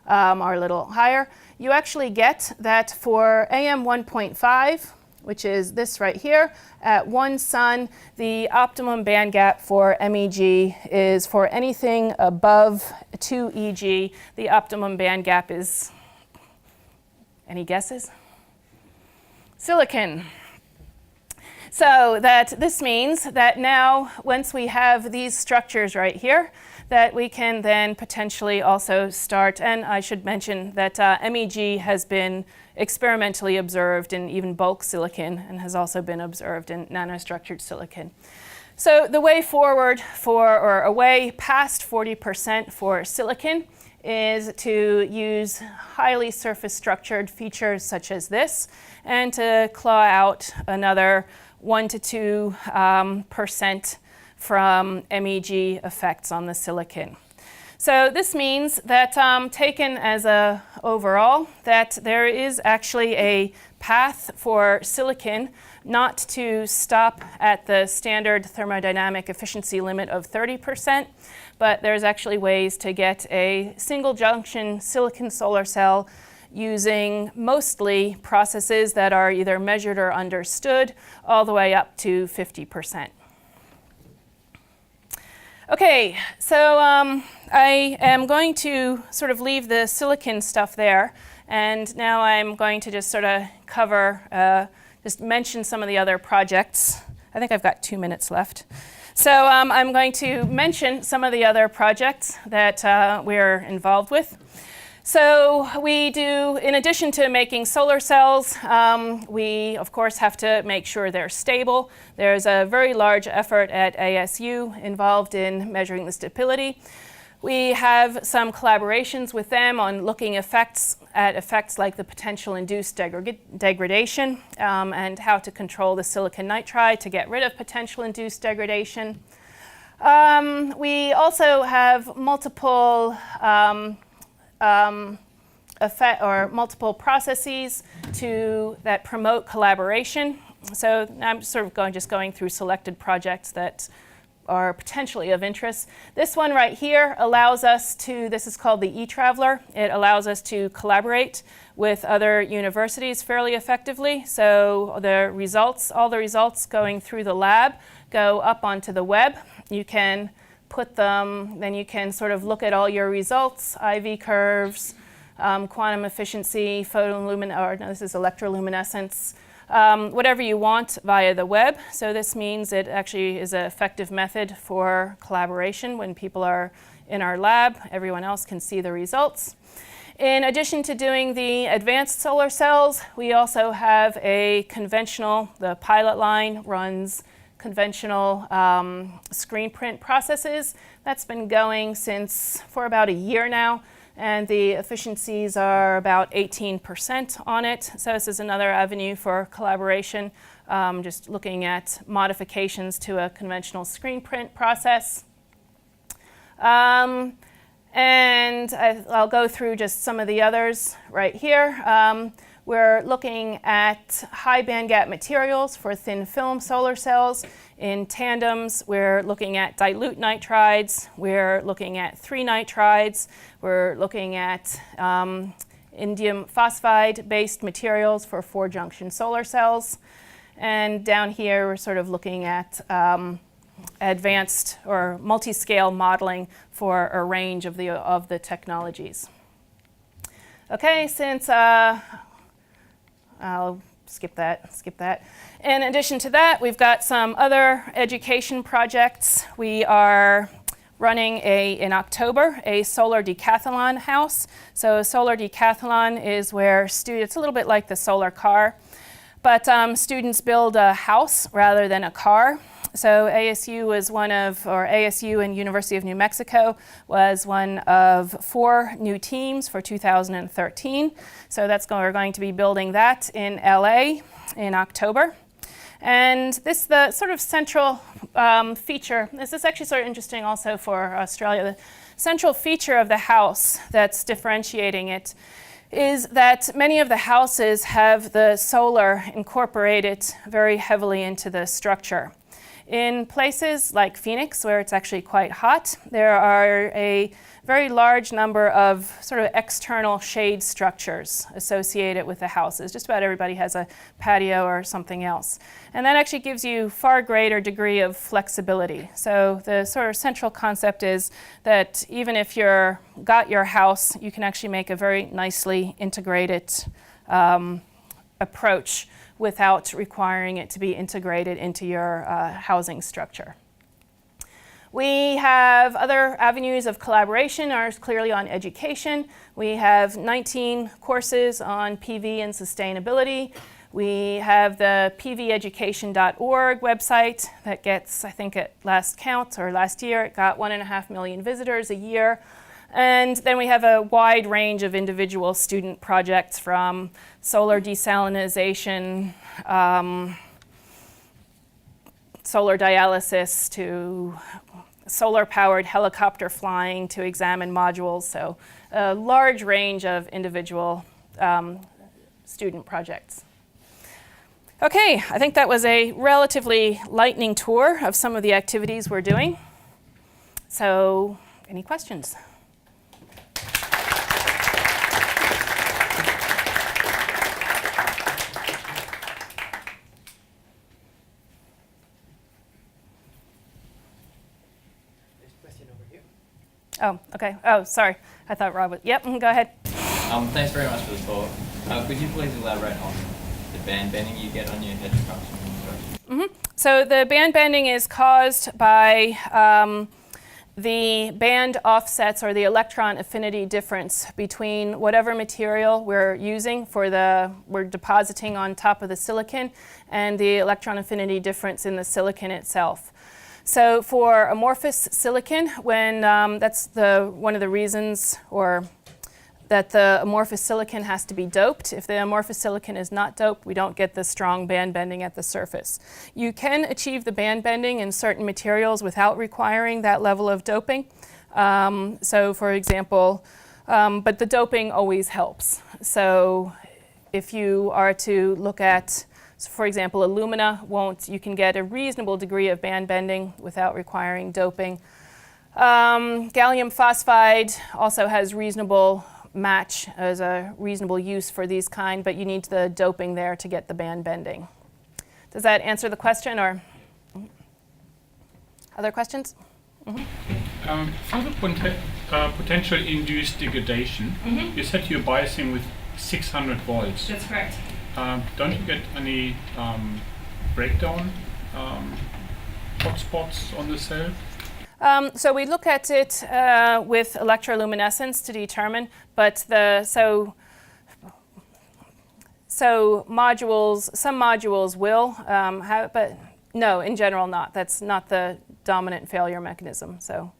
are a little higher. You actually get that for AM 1.5, which is this right here, at 1 sun, the optimum band gap for MEG is for anything above 2 EG. The optimum band gap is, any guesses? Silicon. So that this means that now, once we have these structures right here, that we can then potentially also start, and I should mention that MEG has been experimentally observed in even bulk silicon and has also been observed in nanostructured silicon. So the way forward for, or a way past 40% for silicon is to use highly surface structured features such as this, and to claw out another 1 to 2% from MEG effects on the silicon. So this means that taken as a overall, that there is actually a path for silicon not to stop at the standard thermodynamic efficiency limit of 30%, but there's actually ways to get a single junction silicon solar cell using mostly processes that are either measured or understood, all the way up to 50%. Okay, so I am going to sort of leave the silicon stuff there, and now I'm going to just sort of cover, just mention some of the other projects. I think I've got 2 minutes left. So I'm going to mention some of the other projects that we're involved with. So we do, in addition to making solar cells, we of course have to make sure they're stable. There's a very large effort at ASU involved in measuring the stability. We have some collaborations with them on looking at effects like the potential induced degradation and how to control the silicon nitride to get rid of potential induced degradation. We also have multiple multiple processes that promote collaboration. So I'm sort of just going through selected projects that are potentially of interest. This one right here allows us to, this is called the eTraveler. It allows us to collaborate with other universities fairly effectively. So the results, all the results going through the lab go up onto the web. You can put them, then you can sort of look at all your results, IV curves, quantum efficiency, this is electroluminescence, whatever you want via the web. So this means it actually is an effective method for collaboration. When people are in our lab, everyone else can see the results. In addition to doing the advanced solar cells, we also have a conventional, the pilot line runs conventional screen print processes. That's been going for about a year now, and the efficiencies are about 18% on it. So this is another avenue for collaboration, just looking at modifications to a conventional screen print process. And I'll go through just some of the others right here. We're looking at high bandgap materials for thin film solar cells. In tandems, we're looking at dilute nitrides. We're looking at 3 nitrides. We're looking at indium phosphide-based materials for 4-junction solar cells. And down here, we're sort of looking at advanced or multi-scale modeling for a range of the technologies. Okay, since I'll skip that. In addition to that, we've got some other education projects. We are running in October, a solar decathlon house. So a solar decathlon is where it's a little bit like the solar car, but students build a house rather than a car. So ASU and University of New Mexico was one of 4 new teams for 2013. So we're going to be building that in LA in October. And the sort of central feature, this is actually sort of interesting also for Australia, the central feature of the house that's differentiating it is that many of the houses have the solar incorporated very heavily into the structure. In places like Phoenix, where it's actually quite hot, there are a very large number of sort of external shade structures associated with the houses. Just about everybody has a patio or something else. And that actually gives you far greater degree of flexibility. So the sort of central concept is that even if you're got your house, you can actually make a very nicely integrated approach without requiring it to be integrated into your housing structure. We have other avenues of collaboration, are clearly on education. We have 19 courses on PV and sustainability. We have the pveducation.org website that gets, I think at last count or last year, it got 1.5 million visitors a year. And then we have a wide range of individual student projects from solar desalination, solar dialysis to solar-powered helicopter flying to examine modules. So a large range of individual student projects. Okay, I think that was a relatively lightning tour of some of the activities we're doing. So any questions? Oh, okay. Oh, sorry. I thought Rob would. Yep, go ahead. Thanks very much for the talk. Could you please elaborate on the band bending you get on your heterostructure? So the band bending is caused by the band offsets or the electron affinity difference between whatever material we're using we're depositing on top of the silicon and the electron affinity difference in the silicon itself. So for amorphous silicon, when that's one of the reasons that the amorphous silicon has to be doped. If the amorphous silicon is not doped, we don't get the strong band bending at the surface. You can achieve the band bending in certain materials without requiring that level of doping. So for example, but the doping always helps. So if you are to look at, for example, alumina you can get a reasonable degree of band bending without requiring doping. Gallium phosphide also has reasonable match as a reasonable use for these kind, but you need the doping there to get the band bending. Does that answer the question, or other questions? For the potential induced degradation, you said you're biasing with 600 volts. That's correct. Don't you get any breakdown hotspots on the cell? So we look at it with electroluminescence to determine, but some modules will have, but no, in general not. That's not the dominant failure mechanism. So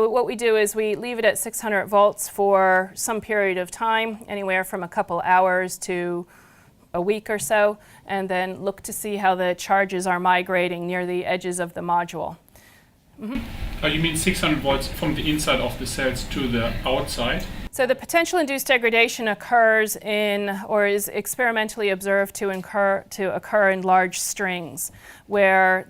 what we do is we leave it at 600 volts for some period of time, anywhere from a couple hours to a week or so, and then look to see how the charges are migrating near the edges of the module. Oh, you mean 600 volts from the inside of the cells to the outside? So the potential induced degradation occurs or is experimentally observed to occur in large strings, where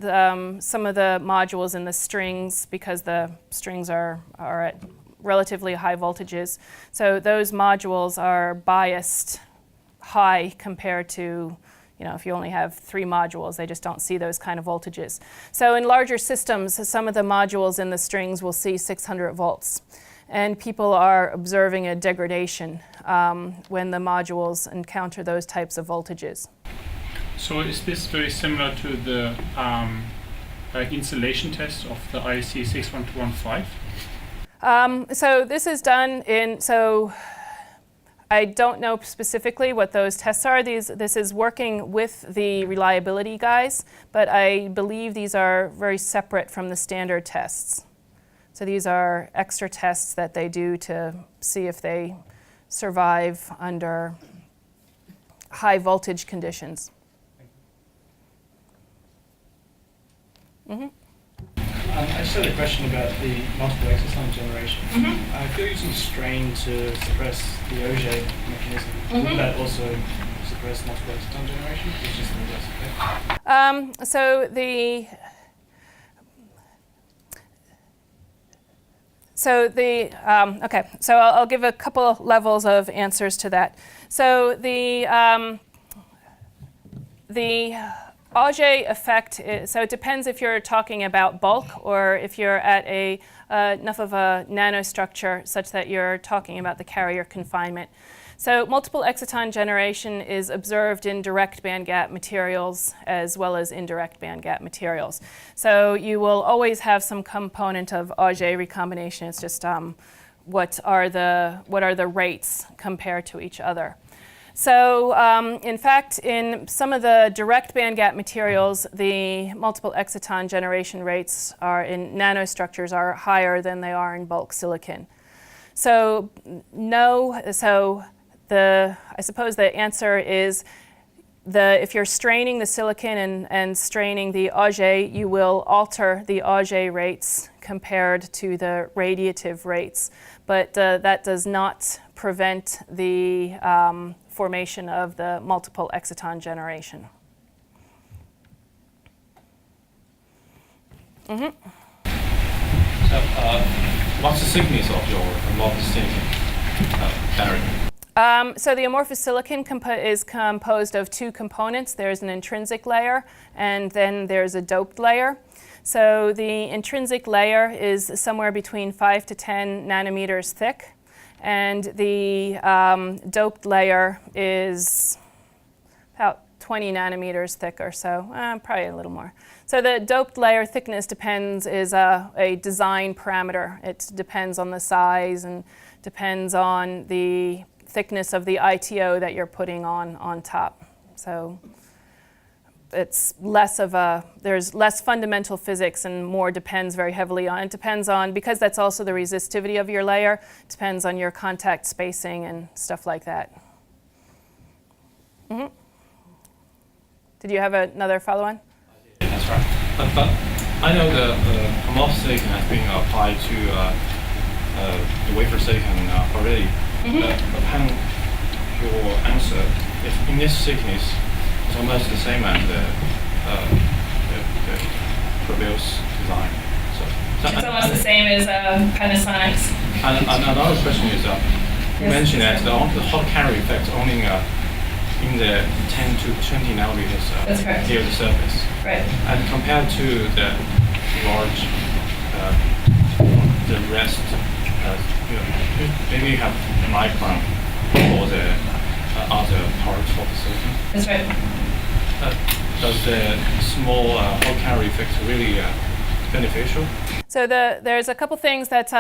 some of the modules in the strings, because the strings are at relatively high voltages, so those modules are biased high compared to, if you only have 3 modules, they just don't see those kind of voltages. So in larger systems, some of the modules in the strings will see 600 volts. And people are observing a degradation when the modules encounter those types of voltages. So is this very similar to the insulation test of the IEC 61215? So this is done I don't know specifically what those tests are. This is working with the reliability guys, but I believe these are very separate from the standard tests. So these are extra tests that they do to see if they survive under high voltage conditions. I just had a question about the multiple exciton generation. If you're using strain to suppress the Auger mechanism, would that also whereas multiple exciton generation is just an inverse effect? Okay, so I'll give a couple of levels of answers to that. So the Auger effect, so it depends if you're talking about bulk or if you're at enough of a nanostructure such that you're talking about the carrier confinement. So multiple exciton generation is observed in direct bandgap materials as well as indirect bandgap materials. So you will always have some component of Auger recombination. It's just what are the rates compared to each other. So in fact, in some of the direct bandgap materials, the multiple exciton generation rates in nanostructures are higher than they are in bulk silicon. So I suppose the answer is if you're straining the silicon and straining the Auger, you will alter the Auger rates compared to the radiative rates, but that does not prevent the formation of the multiple exciton generation. So, what's the thickness of your amorphous silicon battery? So the amorphous silicon is composed of two components. There's an intrinsic layer, and then there's a doped layer. So the intrinsic layer is somewhere between 5 to 10 nanometers thick, and the doped layer is about 20 nanometers thick or so, probably a little more. So the doped layer thickness is a design parameter. It depends on the size and depends on the thickness of the ITO that you're putting on top. So it's there's less fundamental physics and more depends very heavily on, it depends on, because that's also the resistivity of your layer, depends on your contact spacing and stuff like that. Mm-hmm. Did you have another follow-on? That's right. But I know the amorphous silicon has been applied to the wafer silicon already. Upon your answer, if in this thickness, it's almost the same as the previous design. So It's almost the same as Panasonics. And another question is, you mentioned that the hot carrier effect only in the 10 to 20 nanometers near the surface. Right. And compared to the large, the rest, maybe you have micron or the other parts of the silicon. That's right. Does the small hot carrier effect really beneficial? So there's a couple things that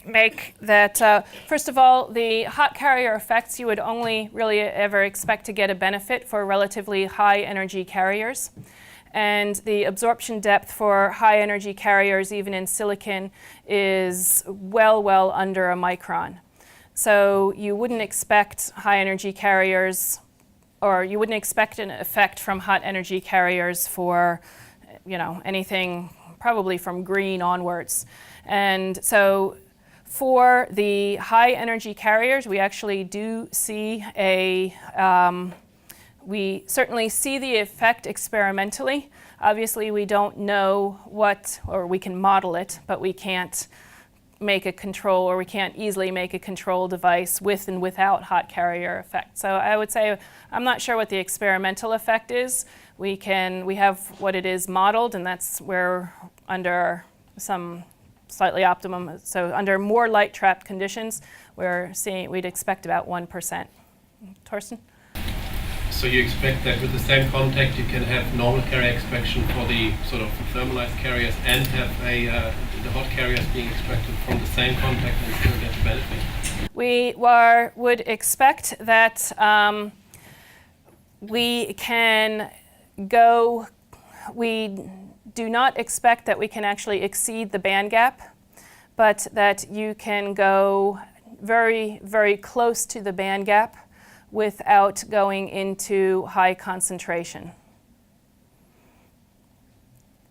make that, first of all, the hot carrier effects you would only really ever expect to get a benefit for relatively high energy carriers. And the absorption depth for high energy carriers, even in silicon, is well under a micron. So you wouldn't expect high energy carriers, or you wouldn't expect an effect from hot energy carriers for, anything probably from green onwards. And so for the high energy carriers, we actually do see we certainly see the effect experimentally. Obviously, we don't know or we can model it, but we can't make a control, or we can't easily make a control device with and without hot carrier effect. So I would say I'm not sure what the experimental effect is. We have what it is modeled, and that's where under some slightly optimum, so under more light trapped conditions, we'd expect about 1%. Torsten? So you expect that with the same contact you can have normal carrier extraction for the sort of thermalized carriers and have the hot carriers being extracted from the same contact and still get the benefit? We would expect that we do not expect that we can actually exceed the band gap, but that you can go very, very close to the band gap without going into high concentration.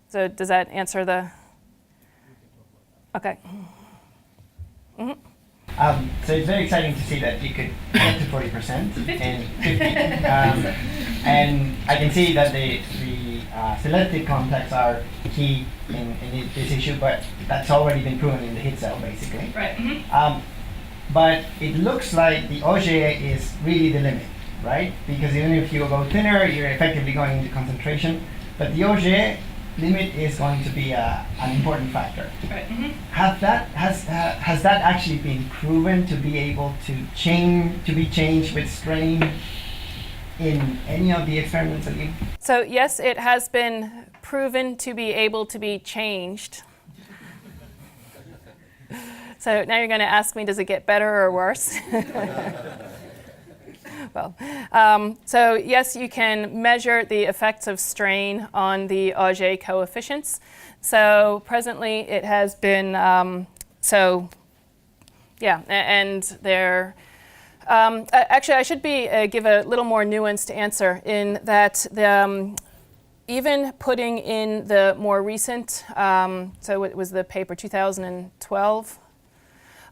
So does that answer the? Okay. Mm-hmm. So it's very exciting to see that you could get to 40% and 50. And I can see that the selective contacts are key in this issue, but that's already been proven in the heat cell, basically. Right. But it looks like the Auger is really the limit, right? Because even if you go thinner, you're effectively going into concentration. But the Auger limit is going to be an important factor. Right. Has that actually been proven to be able to be changed with strain in any of the experiments that you? So yes, it has been proven to be able to be changed. So now you're going to ask me, does it get better or worse? Well, so yes, you can measure the effects of strain on the Auger coefficients. So presently it has been, and they're, actually I should give a little more nuanced answer in that even putting in the more recent, so it was the paper 2012,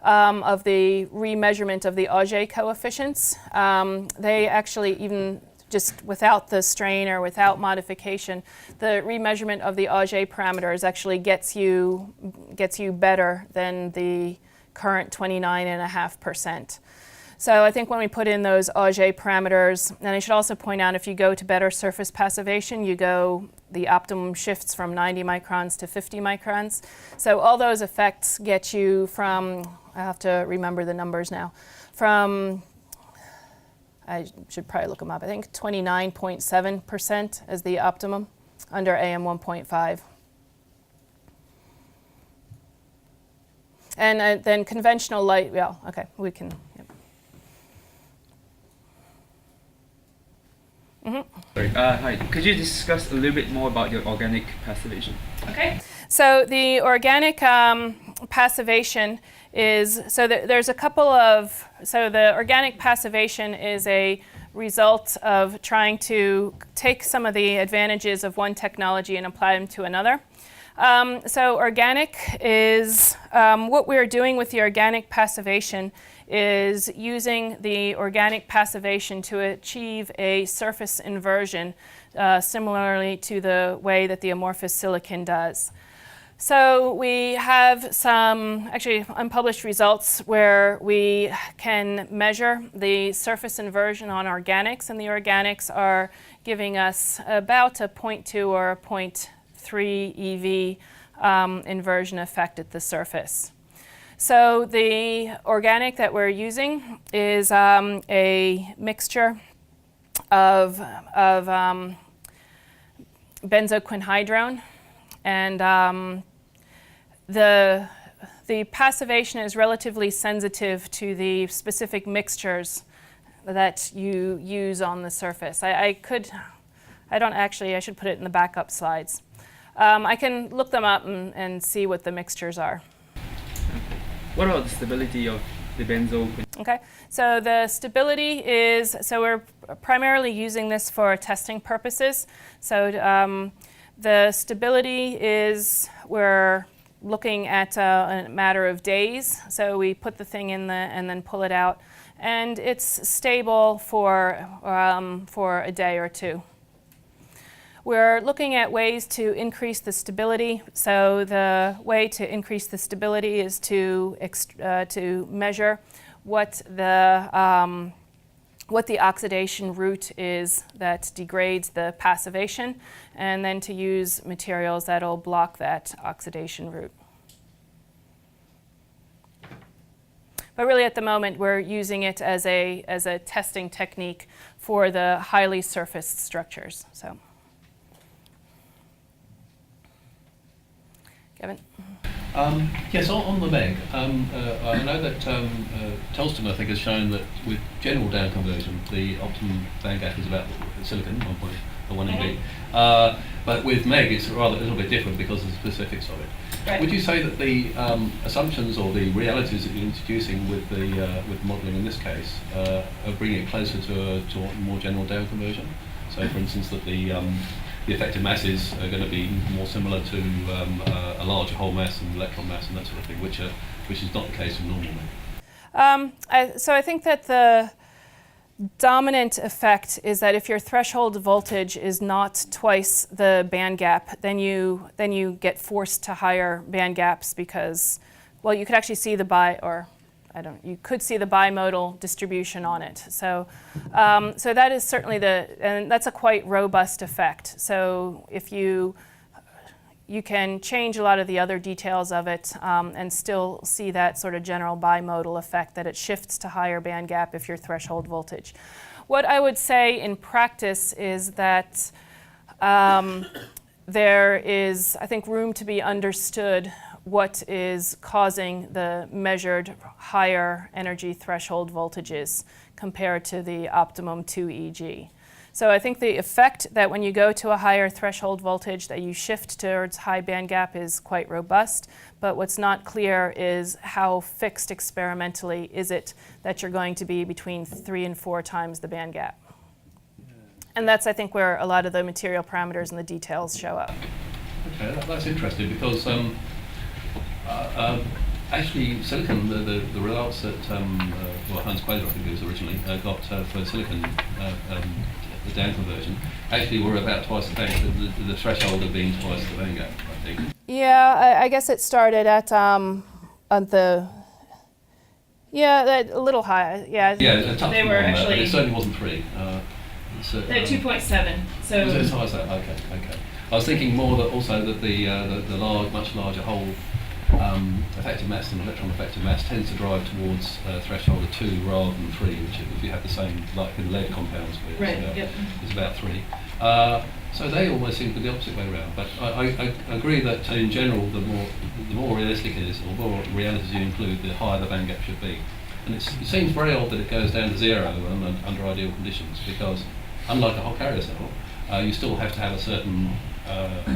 of the remeasurement of the Auger coefficients. They actually, even just without the strain or without modification, the remeasurement of the Auger parameters actually gets you better than the current 29.5%. So I think when we put in those Auger parameters, and I should also point out, if you go to better surface passivation, the optimum shifts from 90 microns to 50 microns. So all those effects get you from, I have to remember the numbers now, from, I should probably look them up, I think 29.7% is the optimum under AM 1.5. And then conventional light, well, okay, we can, yep. Sorry. Hi. Could you discuss a little bit more about your organic passivation? Okay. So the organic passivation is, there's a couple of, so the organic passivation is a result of trying to take some of the advantages of one technology and apply them to another. So organic is, what we're doing with the organic passivation is using the organic passivation to achieve a surface inversion, similarly to the way that the amorphous silicon does. So we have some actually unpublished results where we can measure the surface inversion on organics, and the organics are giving us about a 0.2 or a 0.3 EV inversion effect at the surface. So the organic that we're using is a mixture of benzoquinhydrone, and the passivation is relatively sensitive to the specific mixtures that you use on the surface. I should put it in the backup slides. I can look them up and see what the mixtures are. What about the stability of the benzo? Okay, so the stability is, so we're primarily using this for testing purposes. So the stability is, we're looking at a matter of days. So we put the thing in and then pull it out, and it's stable for a day or two. We're looking at ways to increase the stability. So the way to increase the stability is to measure what the oxidation route is that degrades the passivation, and then to use materials that'll block that oxidation route. But really at the moment we're using it as a testing technique for the highly surfaced structures. So. Kevin? Yes, on the MEG, I know that Telston, I think, has shown that with general down conversion, the optimum band gap is about silicon, 1 MB. But with MEG, it's rather a little bit different because of the specifics of it. Right. Would you say that the assumptions or the realities that you're introducing with modelling in this case are bringing it closer to a more general down conversion? So, for instance, that the effective masses are going to be more similar to a larger whole mass and electron mass and that sort of thing, which is not the case with normal MEG. So I think that the dominant effect is that if your threshold voltage is not twice the band gap, then you get forced to higher band gaps because, well, you could actually see you could see the bimodal distribution on it. So that is certainly and that's a quite robust effect. So if you can change a lot of the other details of it and still see that sort of general bimodal effect that it shifts to higher band gap if your threshold voltage. What I would say in practice is that there is, I think, room to be understood what is causing the measured higher energy threshold voltages compared to the optimum 2 EG. So I think the effect that when you go to a higher threshold voltage that you shift towards high band gap is quite robust, but what's not clear is how fixed experimentally is it that you're going to be between 3 and 4 times the band gap. And that's, I think, where a lot of the material parameters and the details show up. Okay, that's interesting because actually silicon, the results that Hans Quader, I think it was originally, got for silicon the down conversion, actually were about twice the band, the threshold of being twice the band gap, I think. Yeah, I guess it started at a little high. Yeah, a touch they more were on that, but actually. it certainly wasn't 3. They're 2.7. So. Was it as high as that? Okay. I was thinking more that also that the much larger hole effective mass and electron effective mass tends to drive towards a threshold of 2 rather than 3, which if you have the same, like in lead compounds, where it's about 3. So they almost seem to be the opposite way around. But I agree that in general, the more realistic it is, or the more realities you include, the higher the band gap should be. And it seems very odd that it goes down to 0 under ideal conditions, because unlike a whole carrier cell, you still have to have a certain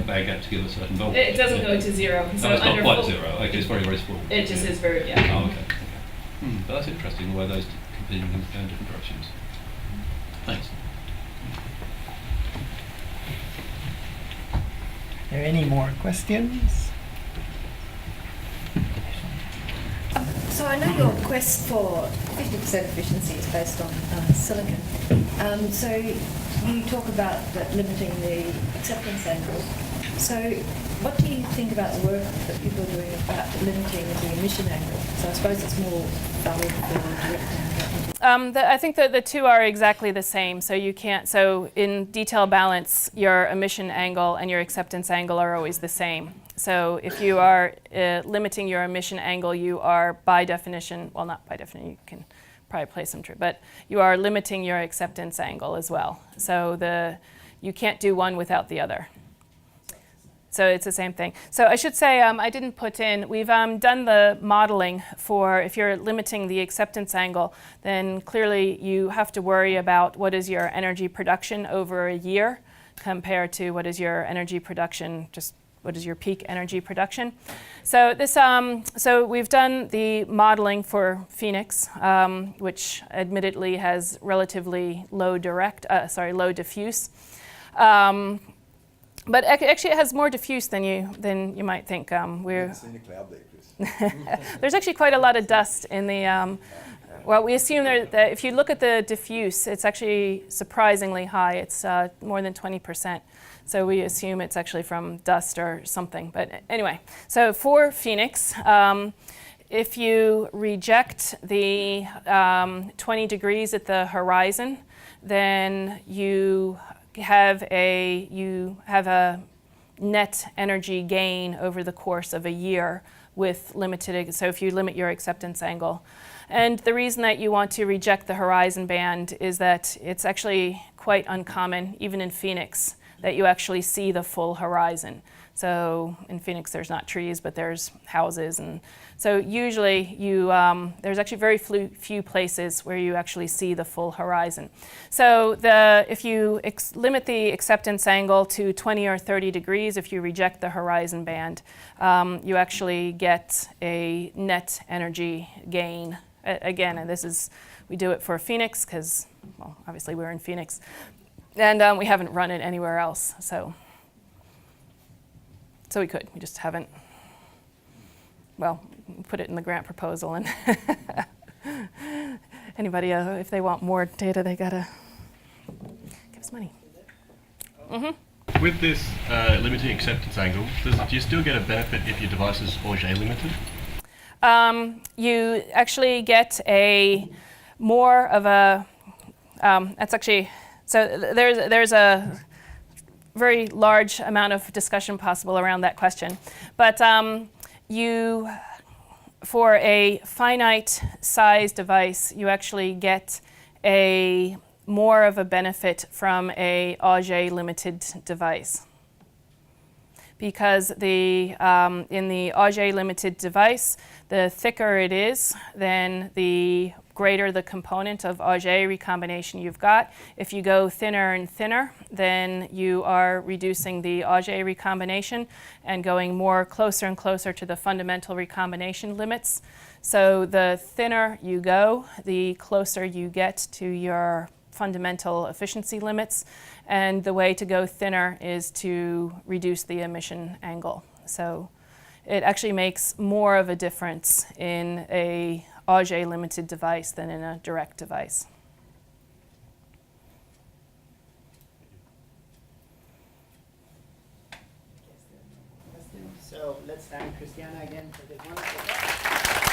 band gap to give a certain voltage. It doesn't go to 0. So it's not quite 0. Okay, it's very, very small. It just is very, Oh, okay. But that's interesting, the way those competing things go in different directions. Thanks. Are there any more questions? So I know your quest for 50% efficiency is based on silicon. So you talk about limiting the acceptance angle. So what do you think about the work that people are doing about limiting the emission angle? So I suppose it's more valid for direct. I think that the two are exactly the same. So you can't. So in detail balance, your emission angle and your acceptance angle are always the same. So if you are limiting your emission angle, you are by definition, well, not by definition, you can probably play some trick, but you are limiting your acceptance angle as well. So you can't do one without the other. So it's the same thing. So I should say, I didn't put in, we've done the modeling for if you're limiting the acceptance angle, then clearly you have to worry about what is your energy production over a year compared to what is your energy production, just what is your peak energy production. So this, so we've done the modeling for Phoenix, which admittedly has relatively low diffuse. But actually, it has more diffuse than you might think. We're seen a cloud there, Chris. There's actually quite a lot of dust in the. Well, we assume that if you look at the diffuse, it's actually surprisingly high. It's more than 20%. So we assume it's actually from dust or something. But anyway, so for Phoenix, if you reject the 20 degrees at the horizon, then you have a net energy gain over the course of a year with limited, so if you limit your acceptance angle. And the reason that you want to reject the horizon band is that it's actually quite uncommon, even in Phoenix, that you actually see the full horizon. So in Phoenix there's not trees, but there's houses, and so usually there's actually very few places where you actually see the full horizon. So if you limit the acceptance angle to 20 or 30 degrees, if you reject the horizon band, you actually get a net energy gain. Again, and we do it for Phoenix because, well, obviously we're in Phoenix, and we haven't run it anywhere else. So we could. We just haven't. Well, put it in the grant proposal and. anybody, if they want more data, they gotta give us money. With this limiting acceptance angle, do you still get a benefit if your device is Auger limited? You actually get a more of a, that's actually, so there's a very large amount of discussion possible around that question. But you, for a finite size device, you actually get a more of a benefit from a Auger limited device. Because in the Auger limited device, the thicker it is, then the greater the component of Auger recombination you've got. If you go thinner and thinner, then you are reducing the Auger recombination and going more closer and closer to the fundamental recombination limits. So the thinner you go, the closer you get to your fundamental efficiency limits, and the way to go thinner is to reduce the emission angle. So it actually makes more of a difference in a Auger limited device than in a direct device. So let's thank Christiana again for this wonderful talk.